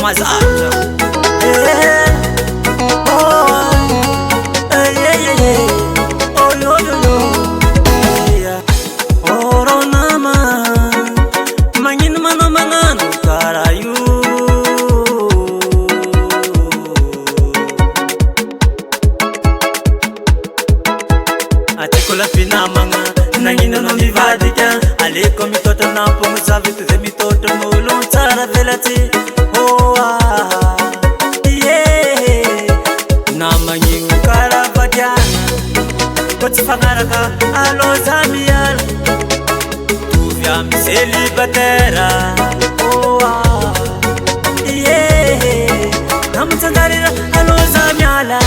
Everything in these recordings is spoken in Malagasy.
mazatra. Oro nama magnino manao magnano karaha io. Atiko lafinamagna nagnino anao mivadika, aleko mitotra nampogno zavy toy mitotra n'olo tsara velatsy. Namagnino karaha vadiana ko tsy fagnaraka aloza miala, tovy amy célibataire. Namitsanjarira aloza miala.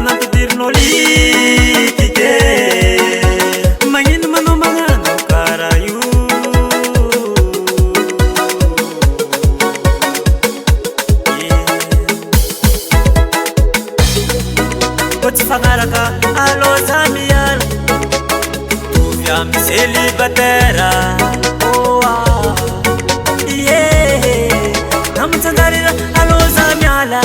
Nampidiranao litika, magnino manao magnano karaha io. Ko tsy fagnaraka aloza miala, tovy amy célibataire. Namitsanjarira aloza miala.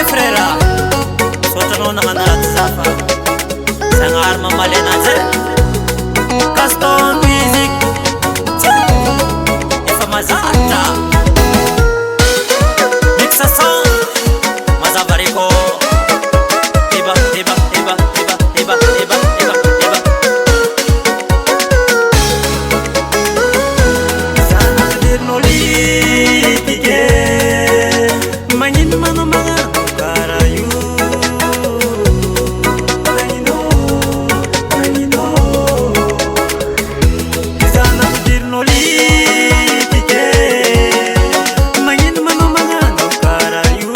Frera, sotranao nagnanaty zafa Sagnary mamaly anazy GASTON musique efa mazatra mixation mazava reko eba eba eba eba eba eba eba eba. Nampidiranao litika, magnino manao magnano karaha io. Nampidiranao litika, magnino manao magnano karaha io.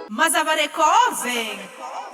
Mas avare cose.